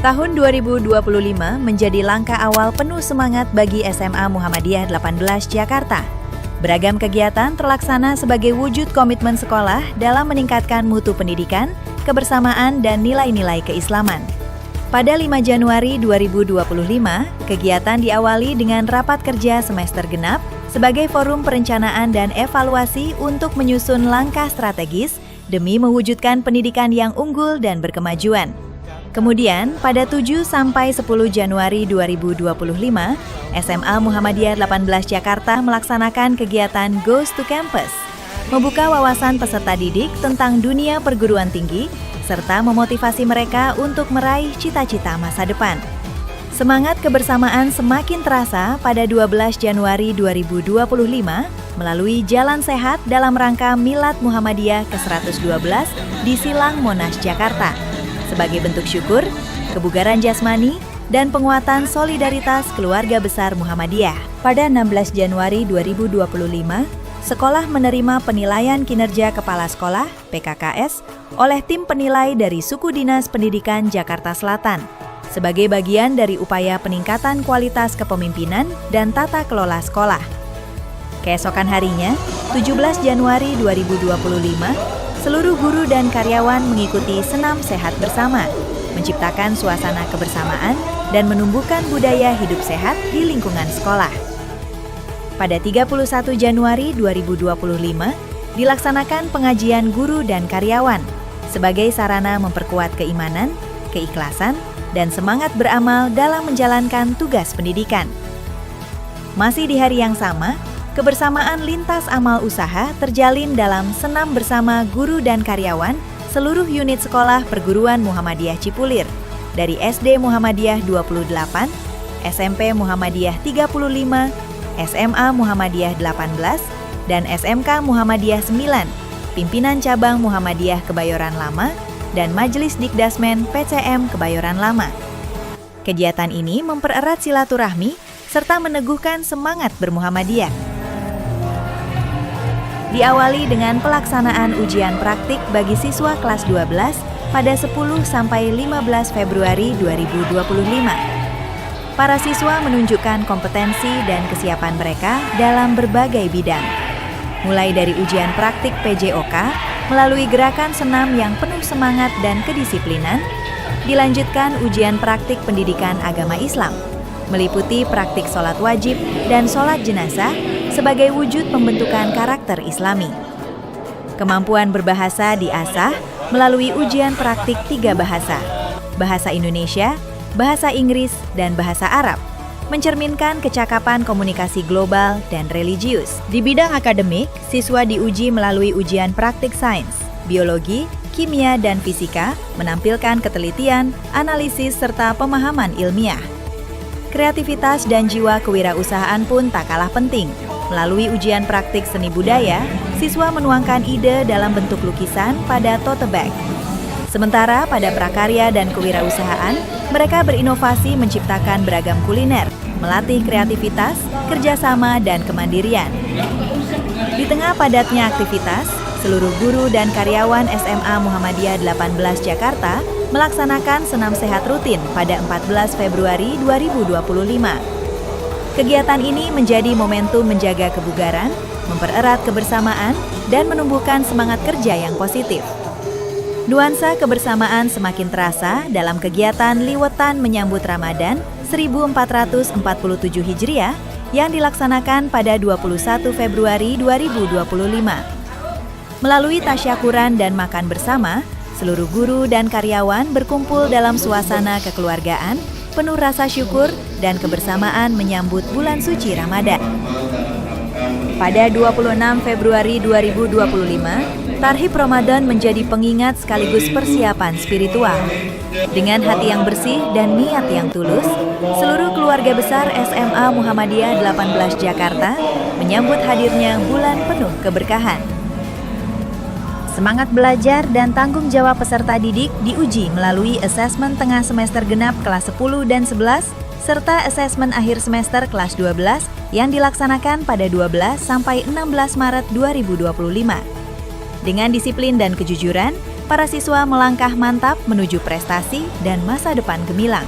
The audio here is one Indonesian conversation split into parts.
Tahun 2025 menjadi langkah awal penuh semangat bagi SMA Muhammadiyah 18 Jakarta. Beragam kegiatan terlaksana sebagai wujud komitmen sekolah dalam meningkatkan mutu pendidikan, kebersamaan, dan nilai-nilai keislaman. Pada 5 Januari 2025, kegiatan diawali dengan rapat kerja semester genap sebagai forum perencanaan dan evaluasi untuk menyusun langkah strategis demi mewujudkan pendidikan yang unggul dan berkemajuan. Kemudian, pada 7 sampai 10 Januari 2025, SMA Muhammadiyah 18 Jakarta melaksanakan kegiatan Goes to Campus, membuka wawasan peserta didik tentang dunia perguruan tinggi, serta memotivasi mereka untuk meraih cita-cita masa depan. Semangat kebersamaan semakin terasa pada 12 Januari 2025 melalui Jalan Sehat dalam rangka Milad Muhammadiyah ke-112 di Silang Monas, Jakarta. Sebagai bentuk syukur, kebugaran jasmani, dan penguatan solidaritas keluarga besar Muhammadiyah. Pada 16 Januari 2025, sekolah menerima penilaian kinerja kepala sekolah (PKKS) oleh tim penilai dari Suku Dinas Pendidikan Jakarta Selatan sebagai bagian dari upaya peningkatan kualitas kepemimpinan dan tata kelola sekolah. Keesokan harinya, 17 Januari 2025, seluruh guru dan karyawan mengikuti senam sehat bersama, menciptakan suasana kebersamaan dan menumbuhkan budaya hidup sehat di lingkungan sekolah. Pada 31 Januari 2025, dilaksanakan pengajian guru dan karyawan sebagai sarana memperkuat keimanan, keikhlasan, dan semangat beramal dalam menjalankan tugas pendidikan. Masih di hari yang sama, kebersamaan lintas amal usaha terjalin dalam senam bersama guru dan karyawan seluruh unit sekolah perguruan Muhammadiyah Cipulir, dari SD Muhammadiyah 28, SMP Muhammadiyah 35, SMA Muhammadiyah 18, dan SMK Muhammadiyah 9, pimpinan cabang Muhammadiyah Kebayoran Lama, dan Majelis Dikdasmen PCM Kebayoran Lama. Kegiatan ini mempererat silaturahmi serta meneguhkan semangat bermuhammadiyah. Diawali dengan pelaksanaan ujian praktik bagi siswa kelas 12 pada 10 sampai 15 Februari 2025. Para siswa menunjukkan kompetensi dan kesiapan mereka dalam berbagai bidang. Mulai dari ujian praktik PJOK, melalui gerakan senam yang penuh semangat dan kedisiplinan, dilanjutkan ujian praktik pendidikan agama Islam, meliputi praktik sholat wajib dan sholat jenazah sebagai wujud pembentukan karakter Islami. Kemampuan berbahasa diasah melalui ujian praktik 3 bahasa, bahasa Indonesia, bahasa Inggris, dan bahasa Arab, mencerminkan kecakapan komunikasi global dan religius. Di bidang akademik, siswa diuji melalui ujian praktik sains, biologi, kimia, dan fisika, menampilkan ketelitian, analisis, serta pemahaman ilmiah. Kreativitas dan jiwa kewirausahaan pun tak kalah penting. Melalui ujian praktik seni budaya, siswa menuangkan ide dalam bentuk lukisan pada tote bag. Sementara pada prakarya dan kewirausahaan, mereka berinovasi menciptakan beragam kuliner, melatih kreativitas, kerjasama, dan kemandirian. Di tengah padatnya aktivitas, seluruh guru dan karyawan SMA Muhammadiyah 18 Jakarta melaksanakan senam sehat rutin pada 14 Februari 2025. Kegiatan ini menjadi momentum menjaga kebugaran, mempererat kebersamaan, dan menumbuhkan semangat kerja yang positif. Nuansa kebersamaan semakin terasa dalam kegiatan Liwetan Menyambut Ramadan 1447 Hijriah yang dilaksanakan pada 21 Februari 2025. Melalui tasyakuran dan makan bersama, seluruh guru dan karyawan berkumpul dalam suasana kekeluargaan, penuh rasa syukur dan kebersamaan menyambut bulan suci Ramadan. Pada 26 Februari 2025, Tarhib Ramadan menjadi pengingat sekaligus persiapan spiritual. Dengan hati yang bersih dan niat yang tulus, seluruh keluarga besar SMA Muhammadiyah 18 Jakarta menyambut hadirnya bulan penuh keberkahan. Semangat belajar dan tanggung jawab peserta didik diuji melalui asesmen tengah semester genap kelas 10 dan 11, serta asesmen akhir semester kelas 12 yang dilaksanakan pada 12 sampai 16 Maret 2025. Dengan disiplin dan kejujuran, para siswa melangkah mantap menuju prestasi dan masa depan gemilang.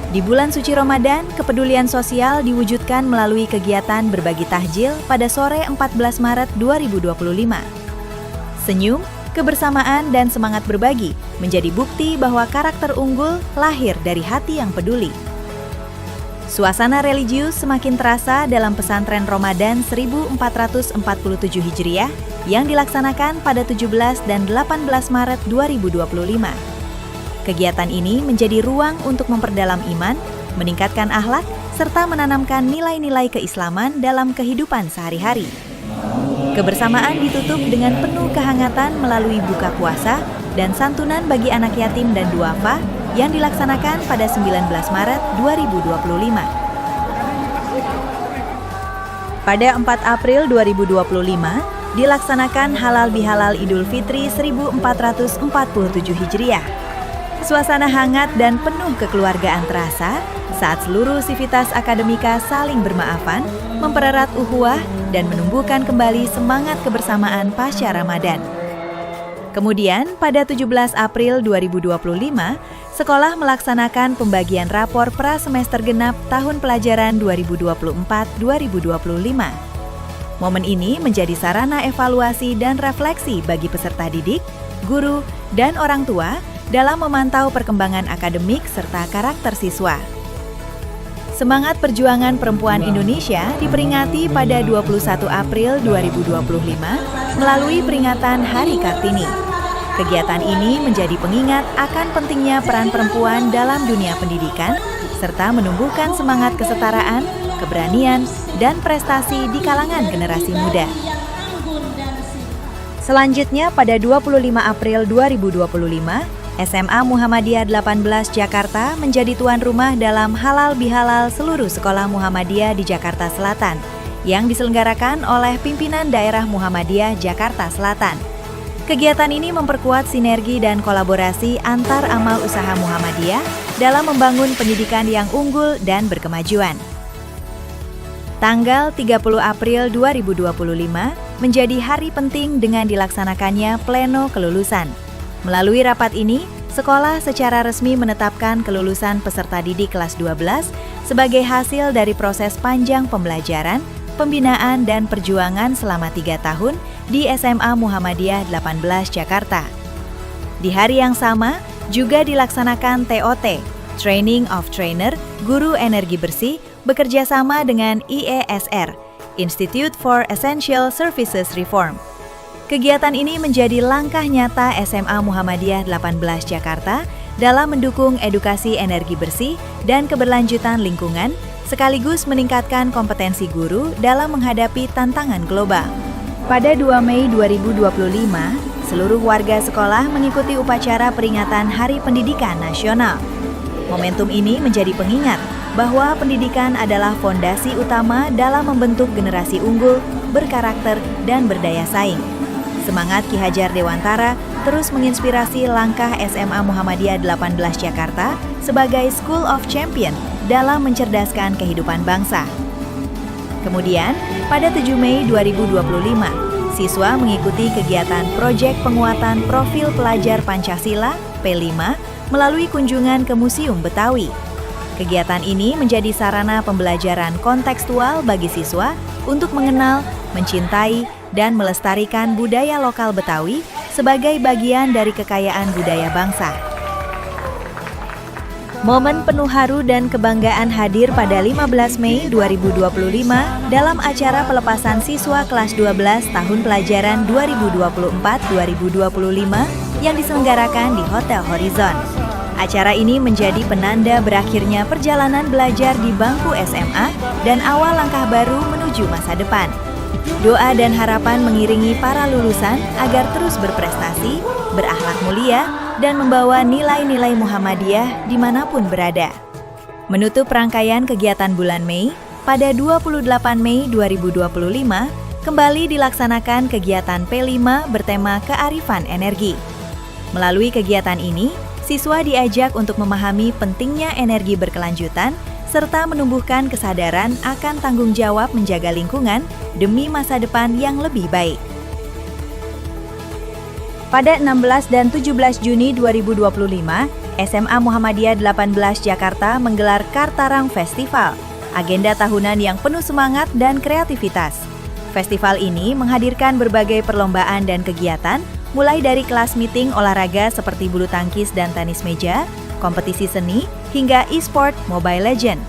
Di bulan suci Ramadan, kepedulian sosial diwujudkan melalui kegiatan berbagi tahjil pada sore 14 Maret 2025. Senyum, kebersamaan, dan semangat berbagi menjadi bukti bahwa karakter unggul lahir dari hati yang peduli. Suasana religius semakin terasa dalam pesantren Ramadan 1447 Hijriah yang dilaksanakan pada 17 dan 18 Maret 2025. Kegiatan ini menjadi ruang untuk memperdalam iman, meningkatkan akhlak, serta menanamkan nilai-nilai keislaman dalam kehidupan sehari-hari. Kebersamaan ditutup dengan penuh kehangatan melalui buka puasa dan santunan bagi anak yatim dan duafa yang dilaksanakan pada 19 Maret 2025. Pada 4 April 2025, dilaksanakan Halal Bihalal Idul Fitri 1447 Hijriah. Suasana hangat dan penuh kekeluargaan terasa saat seluruh sivitas akademika saling bermaafan, mempererat ukhuwah, dan menumbuhkan kembali semangat kebersamaan pasca Ramadan. Kemudian, pada 17 April 2025, sekolah melaksanakan pembagian rapor pra-semester genap tahun pelajaran 2024-2025. Momen ini menjadi sarana evaluasi dan refleksi bagi peserta didik, guru, dan orang tua dalam memantau perkembangan akademik serta karakter siswa. Semangat perjuangan perempuan Indonesia diperingati pada 21 April 2025 melalui peringatan Hari Kartini. Kegiatan ini menjadi pengingat akan pentingnya peran perempuan dalam dunia pendidikan, serta menumbuhkan semangat kesetaraan, keberanian, dan prestasi di kalangan generasi muda. Selanjutnya, pada 25 April 2025, SMA Muhammadiyah 18 Jakarta menjadi tuan rumah dalam Halal Bihalal seluruh sekolah Muhammadiyah di Jakarta Selatan yang diselenggarakan oleh pimpinan daerah Muhammadiyah Jakarta Selatan. Kegiatan ini memperkuat sinergi dan kolaborasi antar amal usaha Muhammadiyah dalam membangun pendidikan yang unggul dan berkemajuan. Tanggal 30 April 2025 menjadi hari penting dengan dilaksanakannya pleno kelulusan. Melalui rapat ini, sekolah secara resmi menetapkan kelulusan peserta didik kelas 12 sebagai hasil dari proses panjang pembelajaran, pembinaan, dan perjuangan selama 3 tahun di SMA Muhammadiyah 18 Jakarta. Di hari yang sama, juga dilaksanakan TOT, Training of Trainer, Guru Energi Bersih, bekerja sama dengan IESR, Institute for Essential Services Reform. Kegiatan ini menjadi langkah nyata SMA Muhammadiyah 18 Jakarta dalam mendukung edukasi energi bersih dan keberlanjutan lingkungan, sekaligus meningkatkan kompetensi guru dalam menghadapi tantangan global. Pada 2 Mei 2025, seluruh warga sekolah mengikuti upacara peringatan Hari Pendidikan Nasional. Momentum ini menjadi pengingat bahwa pendidikan adalah fondasi utama dalam membentuk generasi unggul, berkarakter, dan berdaya saing. Semangat Ki Hajar Dewantara terus menginspirasi langkah SMA Muhammadiyah 18 Jakarta sebagai School of Champion dalam mencerdaskan kehidupan bangsa. Kemudian, pada 7 Mei 2025, siswa mengikuti kegiatan Proyek Penguatan Profil Pelajar Pancasila P5 melalui kunjungan ke Museum Betawi. Kegiatan ini menjadi sarana pembelajaran kontekstual bagi siswa untuk mengenal, mencintai, dan melestarikan budaya lokal Betawi sebagai bagian dari kekayaan budaya bangsa. Momen penuh haru dan kebanggaan hadir pada 15 Mei 2025 dalam acara pelepasan siswa kelas 12 tahun pelajaran 2024-2025 yang diselenggarakan di Hotel Horizon. Acara ini menjadi penanda berakhirnya perjalanan belajar di bangku SMA dan awal langkah baru menuju masa depan. Doa dan harapan mengiringi para lulusan agar terus berprestasi, berakhlak mulia, dan membawa nilai-nilai Muhammadiyah dimanapun berada. Menutup rangkaian kegiatan bulan Mei, pada 28 Mei 2025, kembali dilaksanakan kegiatan P5 bertema kearifan energi. Melalui kegiatan ini, siswa diajak untuk memahami pentingnya energi berkelanjutan serta menumbuhkan kesadaran akan tanggung jawab menjaga lingkungan demi masa depan yang lebih baik. Pada 16 dan 17 Juni 2025, SMA Muhammadiyah 18 Jakarta menggelar Kartarang Festival, agenda tahunan yang penuh semangat dan kreativitas. Festival ini menghadirkan berbagai perlombaan dan kegiatan, mulai dari kelas meeting olahraga seperti bulu tangkis dan tenis meja, kompetisi seni, hingga e-sport Mobile Legends.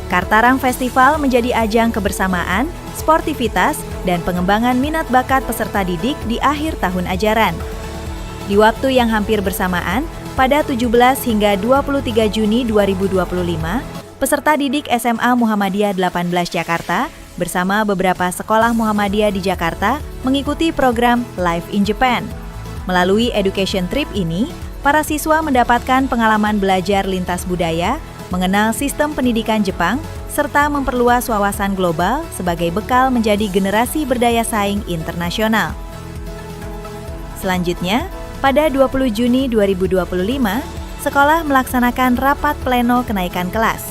Kartarang Festival menjadi ajang kebersamaan, sportivitas, dan pengembangan minat bakat peserta didik di akhir tahun ajaran. Di waktu yang hampir bersamaan, pada 17 hingga 23 Juni 2025, peserta didik SMA Muhammadiyah 18 Jakarta bersama beberapa sekolah Muhammadiyah di Jakarta mengikuti program Live in Japan. Melalui education trip ini, para siswa mendapatkan pengalaman belajar lintas budaya, mengenal sistem pendidikan Jepang, serta memperluas wawasan global sebagai bekal menjadi generasi berdaya saing internasional. Selanjutnya, pada 20 Juni 2025, sekolah melaksanakan rapat pleno kenaikan kelas.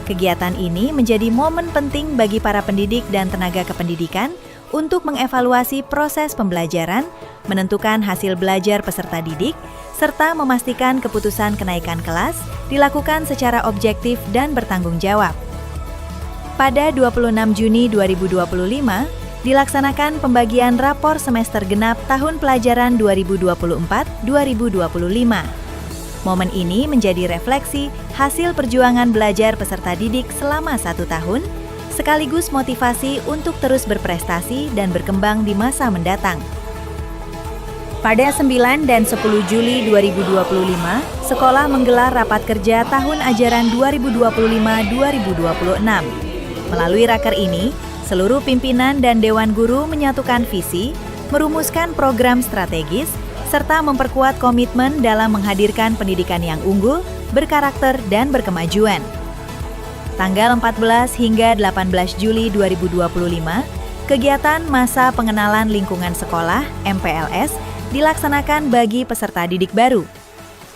Kegiatan ini menjadi momen penting bagi para pendidik dan tenaga kependidikan untuk mengevaluasi proses pembelajaran, menentukan hasil belajar peserta didik, serta memastikan keputusan kenaikan kelas dilakukan secara objektif dan bertanggung jawab. Pada 26 Juni 2025, dilaksanakan pembagian rapor semester genap tahun pelajaran 2024-2025. Momen ini menjadi refleksi hasil perjuangan belajar peserta didik selama 1 tahun, sekaligus motivasi untuk terus berprestasi dan berkembang di masa mendatang. Pada 9 dan 10 Juli 2025, sekolah menggelar rapat kerja tahun ajaran 2025-2026. Melalui raker ini, seluruh pimpinan dan Dewan Guru menyatukan visi, merumuskan program strategis, serta memperkuat komitmen dalam menghadirkan pendidikan yang unggul, berkarakter, dan berkemajuan. Tanggal 14 hingga 18 Juli 2025, kegiatan Masa Pengenalan Lingkungan Sekolah (MPLS) dilaksanakan bagi peserta didik baru.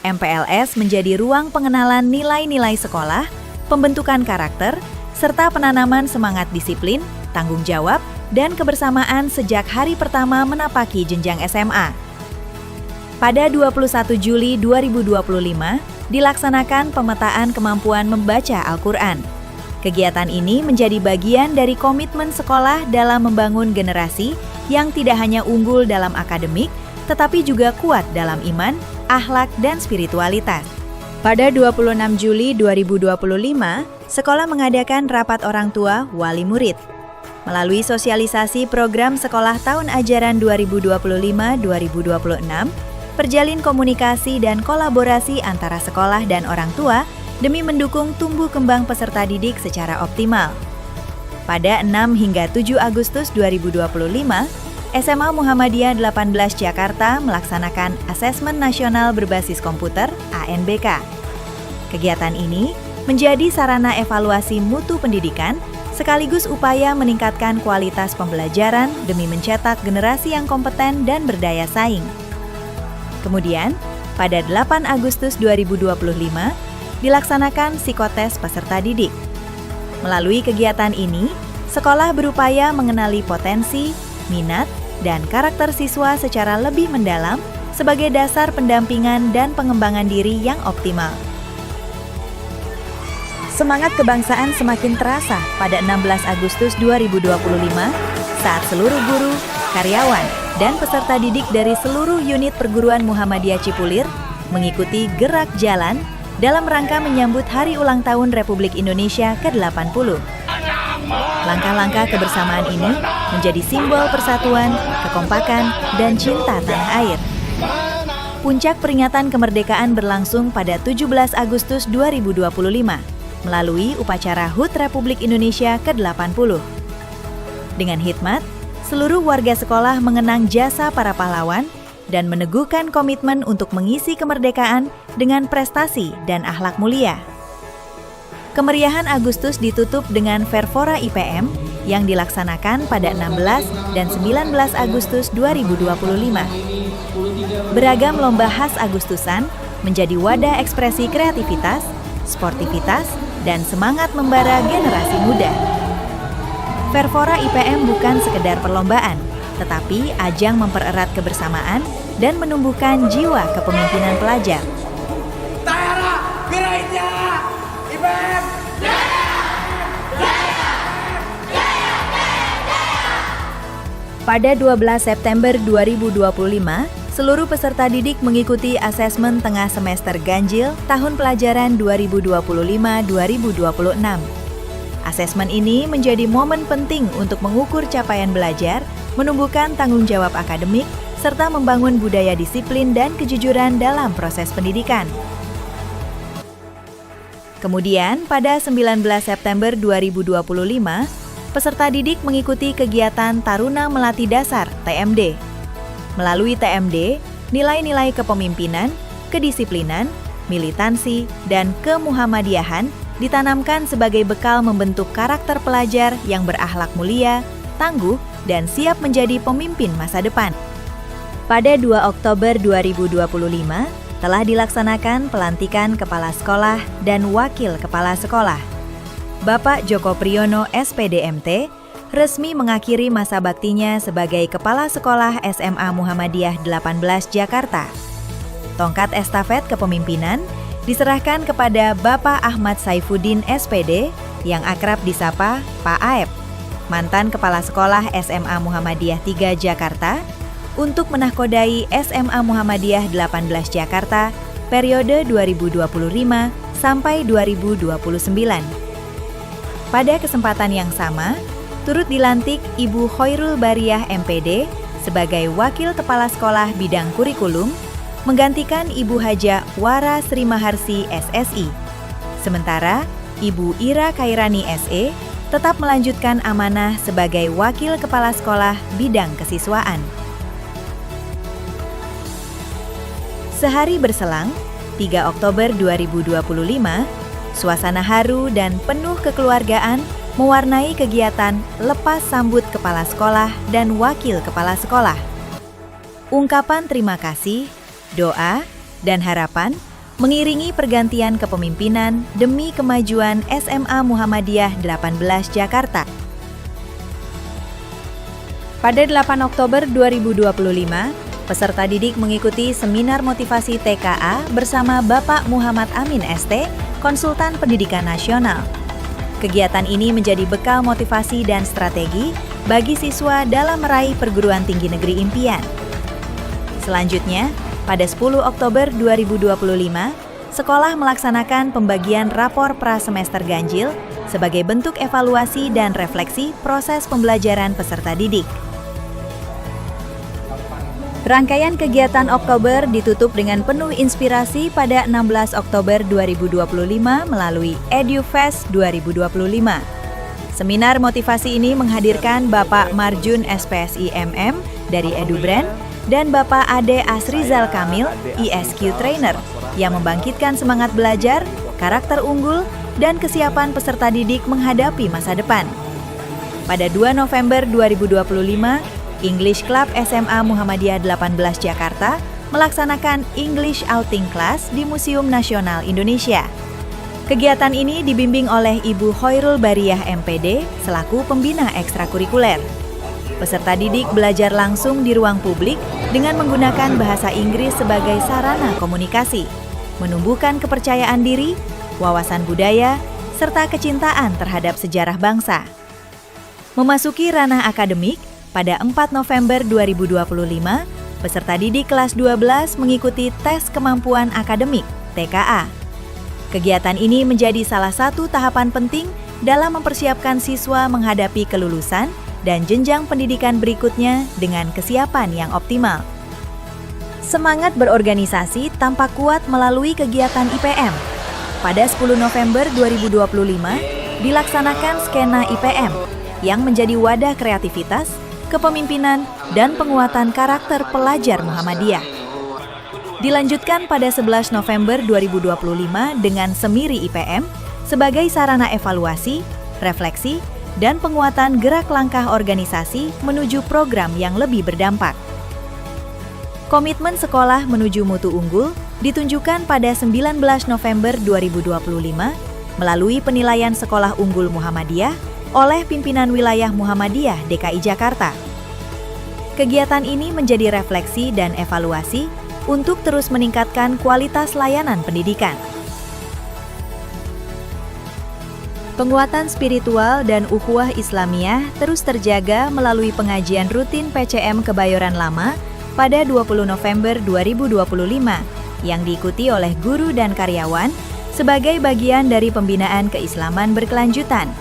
MPLS menjadi ruang pengenalan nilai-nilai sekolah, pembentukan karakter, serta penanaman semangat disiplin, tanggung jawab, dan kebersamaan sejak hari pertama menapaki jenjang SMA. Pada 21 Juli 2025, dilaksanakan pemetaan kemampuan membaca Al-Quran. Kegiatan ini menjadi bagian dari komitmen sekolah dalam membangun generasi yang tidak hanya unggul dalam akademik, tetapi juga kuat dalam iman, akhlak, dan spiritualitas. Pada 26 Juli 2025, sekolah mengadakan rapat orang tua wali murid. Melalui sosialisasi program sekolah tahun ajaran 2025-2026, perjalin komunikasi dan kolaborasi antara sekolah dan orang tua demi mendukung tumbuh kembang peserta didik secara optimal. Pada 6 hingga 7 Agustus 2025, SMA Muhammadiyah 18 Jakarta melaksanakan Asesmen Nasional Berbasis Komputer (ANBK). Kegiatan ini menjadi sarana evaluasi mutu pendidikan sekaligus upaya meningkatkan kualitas pembelajaran demi mencetak generasi yang kompeten dan berdaya saing. Kemudian, pada 8 Agustus 2025, dilaksanakan psikotes peserta didik. Melalui kegiatan ini, sekolah berupaya mengenali potensi, minat, dan karakter siswa secara lebih mendalam sebagai dasar pendampingan dan pengembangan diri yang optimal. Semangat kebangsaan semakin terasa pada 16 Agustus 2025 saat seluruh guru, karyawan, dan peserta didik dari seluruh unit perguruan Muhammadiyah Cipulir mengikuti gerak jalan dalam rangka menyambut Hari Ulang Tahun Republik Indonesia ke-80. Langkah-langkah kebersamaan ini menjadi simbol persatuan, kekompakan, dan cinta tanah air. Puncak peringatan kemerdekaan berlangsung pada 17 Agustus 2025 melalui upacara HUT Republik Indonesia ke-80. Dengan hikmat, seluruh warga sekolah mengenang jasa para pahlawan dan meneguhkan komitmen untuk mengisi kemerdekaan dengan prestasi dan akhlak mulia. Kemeriahan Agustus ditutup dengan Verfora IPM yang dilaksanakan pada 16 dan 19 Agustus 2025. Beragam lomba khas Agustusan menjadi wadah ekspresi kreativitas, sportivitas, dan semangat membara generasi muda. Verfora IPM bukan sekedar perlombaan, tetapi ajang mempererat kebersamaan, dan menumbuhkan jiwa kepemimpinan pelajar. Tara, geraknya! IPM! Pada 12 September 2025, seluruh peserta didik mengikuti asesmen tengah semester ganjil tahun pelajaran 2025-2026. Asesmen ini menjadi momen penting untuk mengukur capaian belajar, menumbuhkan tanggung jawab akademik, serta membangun budaya disiplin dan kejujuran dalam proses pendidikan. Kemudian, pada 19 September 2025, peserta didik mengikuti kegiatan Taruna Melati Dasar (TMD). Melalui TMD, nilai-nilai kepemimpinan, kedisiplinan, militansi, dan kemuhamadiyahan ditanamkan sebagai bekal membentuk karakter pelajar yang berakhlak mulia, tangguh, dan siap menjadi pemimpin masa depan. Pada 2 Oktober 2025, telah dilaksanakan pelantikan kepala sekolah dan wakil kepala sekolah. Bapak Joko Priyono, SPD MT, resmi mengakhiri masa baktinya sebagai Kepala Sekolah SMA Muhammadiyah 18 Jakarta. Tongkat estafet kepemimpinan diserahkan kepada Bapak Ahmad Saifuddin SPD yang akrab disapa Pak Aep, mantan Kepala Sekolah SMA Muhammadiyah 3 Jakarta, untuk menahkodai SMA Muhammadiyah 18 Jakarta periode 2025 sampai 2029. Pada kesempatan yang sama, turut dilantik Ibu Khoirul Bariah MPD sebagai Wakil Kepala Sekolah Bidang Kurikulum, menggantikan Ibu Haja Wara Sri Maharsi SSI. Sementara, Ibu Ira Kairani SE tetap melanjutkan amanah sebagai Wakil Kepala Sekolah Bidang Kesiswaan. Sehari berselang, 3 Oktober 2025, suasana haru dan penuh kekeluargaan mewarnai kegiatan lepas sambut kepala sekolah dan wakil kepala sekolah. Ungkapan terima kasih, doa, dan harapan mengiringi pergantian kepemimpinan demi kemajuan SMA Muhammadiyah 18 Jakarta. Pada 8 Oktober 2025, peserta didik mengikuti seminar motivasi TKA bersama Bapak Muhammad Amin ST, Konsultan Pendidikan Nasional. Kegiatan ini menjadi bekal motivasi dan strategi bagi siswa dalam meraih perguruan tinggi negeri impian. Selanjutnya, pada 10 Oktober 2025, sekolah melaksanakan pembagian rapor prasemester ganjil sebagai bentuk evaluasi dan refleksi proses pembelajaran peserta didik. Rangkaian kegiatan Oktober ditutup dengan penuh inspirasi pada 16 Oktober 2025 melalui EduFest 2025. Seminar motivasi ini menghadirkan Bapak Marjun SPSI MM dari EduBrand dan Bapak Ade Asrizal Kamil ISQ Trainer yang membangkitkan semangat belajar, karakter unggul, dan kesiapan peserta didik menghadapi masa depan. Pada 2 November 2025, English Club SMA Muhammadiyah 18 Jakarta melaksanakan English Outing Class di Museum Nasional Indonesia. Kegiatan ini dibimbing oleh Ibu Khoirul Bariah MPD selaku pembina ekstrakurikuler. Peserta didik belajar langsung di ruang publik dengan menggunakan bahasa Inggris sebagai sarana komunikasi, menumbuhkan kepercayaan diri, wawasan budaya, serta kecintaan terhadap sejarah bangsa. Memasuki ranah akademik, pada 4 November 2025, peserta didik kelas 12 mengikuti tes kemampuan akademik (TKA). Kegiatan ini menjadi salah satu tahapan penting dalam mempersiapkan siswa menghadapi kelulusan dan jenjang pendidikan berikutnya dengan kesiapan yang optimal. Semangat berorganisasi tampak kuat melalui kegiatan IPM. Pada 10 November 2025, dilaksanakan skena IPM yang menjadi wadah kreativitas, kepemimpinan, dan penguatan karakter pelajar Muhammadiyah. Dilanjutkan pada 11 November 2025 dengan Semiri IPM sebagai sarana evaluasi, refleksi, dan penguatan gerak langkah organisasi menuju program yang lebih berdampak. Komitmen sekolah menuju mutu unggul ditunjukkan pada 19 November 2025 melalui penilaian Sekolah Unggul Muhammadiyah oleh pimpinan wilayah Muhammadiyah DKI Jakarta. Kegiatan ini menjadi refleksi dan evaluasi untuk terus meningkatkan kualitas layanan pendidikan. Penguatan spiritual dan ukhuwah Islamiyah terus terjaga melalui pengajian rutin PCM Kebayoran Lama pada 20 November 2025 yang diikuti oleh guru dan karyawan sebagai bagian dari pembinaan keislaman berkelanjutan.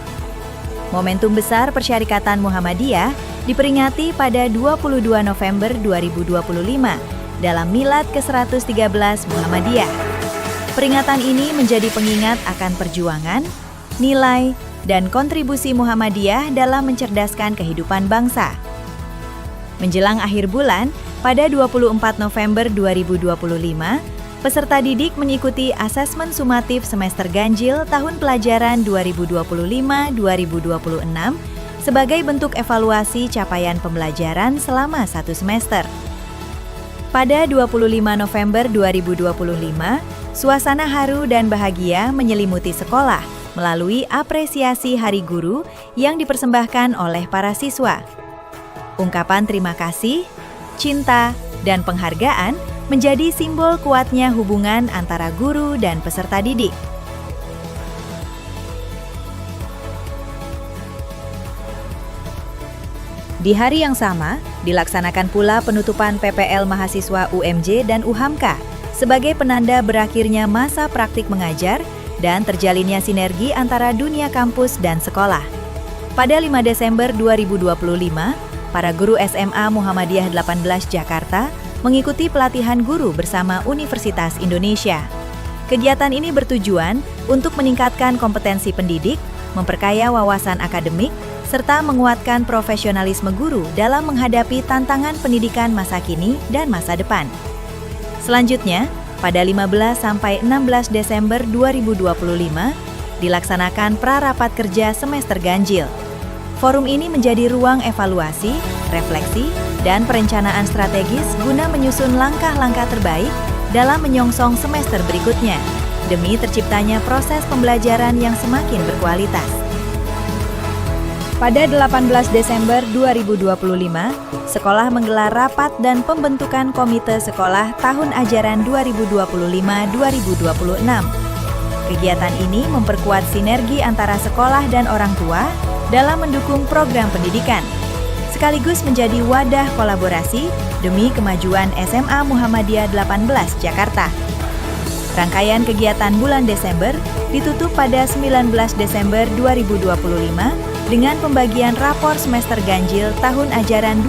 Momentum besar Persyarikatan Muhammadiyah diperingati pada 22 November 2025 dalam Milad ke-113 Muhammadiyah. Peringatan ini menjadi pengingat akan perjuangan, nilai, dan kontribusi Muhammadiyah dalam mencerdaskan kehidupan bangsa. Menjelang akhir bulan, pada 24 November 2025, peserta didik mengikuti asesmen sumatif semester ganjil tahun pelajaran 2025-2026 sebagai bentuk evaluasi capaian pembelajaran selama satu semester. Pada 25 November 2025, suasana haru dan bahagia menyelimuti sekolah melalui apresiasi Hari Guru yang dipersembahkan oleh para siswa. Ungkapan terima kasih, cinta, dan penghargaan menjadi simbol kuatnya hubungan antara guru dan peserta didik. Di hari yang sama, dilaksanakan pula penutupan PPL mahasiswa UMJ dan UHAMKA sebagai penanda berakhirnya masa praktik mengajar dan terjalinnya sinergi antara dunia kampus dan sekolah. Pada 5 Desember 2025, para guru SMA Muhammadiyah 18 Jakarta mengikuti pelatihan guru bersama Universitas Indonesia. Kegiatan ini bertujuan untuk meningkatkan kompetensi pendidik, memperkaya wawasan akademik, serta menguatkan profesionalisme guru dalam menghadapi tantangan pendidikan masa kini dan masa depan. Selanjutnya, pada 15-16 Desember 2025, dilaksanakan prarapat kerja semester ganjil. Forum ini menjadi ruang evaluasi, refleksi, dan perencanaan strategis guna menyusun langkah-langkah terbaik dalam menyongsong semester berikutnya, demi terciptanya proses pembelajaran yang semakin berkualitas. Pada 18 Desember 2025, sekolah menggelar rapat dan pembentukan komite sekolah tahun ajaran 2025-2026. Kegiatan ini memperkuat sinergi antara sekolah dan orang tua dalam mendukung program pendidikan, sekaligus menjadi wadah kolaborasi demi kemajuan SMA Muhammadiyah 18 Jakarta. Rangkaian kegiatan bulan Desember ditutup pada 19 Desember 2025 dengan pembagian rapor semester ganjil tahun ajaran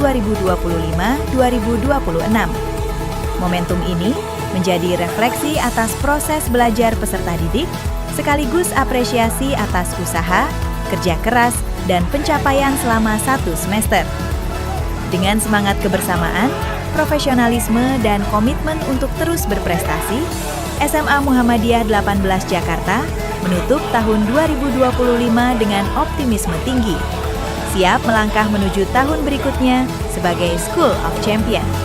2025-2026. Momentum ini menjadi refleksi atas proses belajar peserta didik, sekaligus apresiasi atas usaha, kerja keras, dan pencapaian selama satu semester. Dengan semangat kebersamaan, profesionalisme, dan komitmen untuk terus berprestasi, SMA Muhammadiyah 18 Jakarta menutup tahun 2025 dengan optimisme tinggi, siap melangkah menuju tahun berikutnya sebagai School of Champions.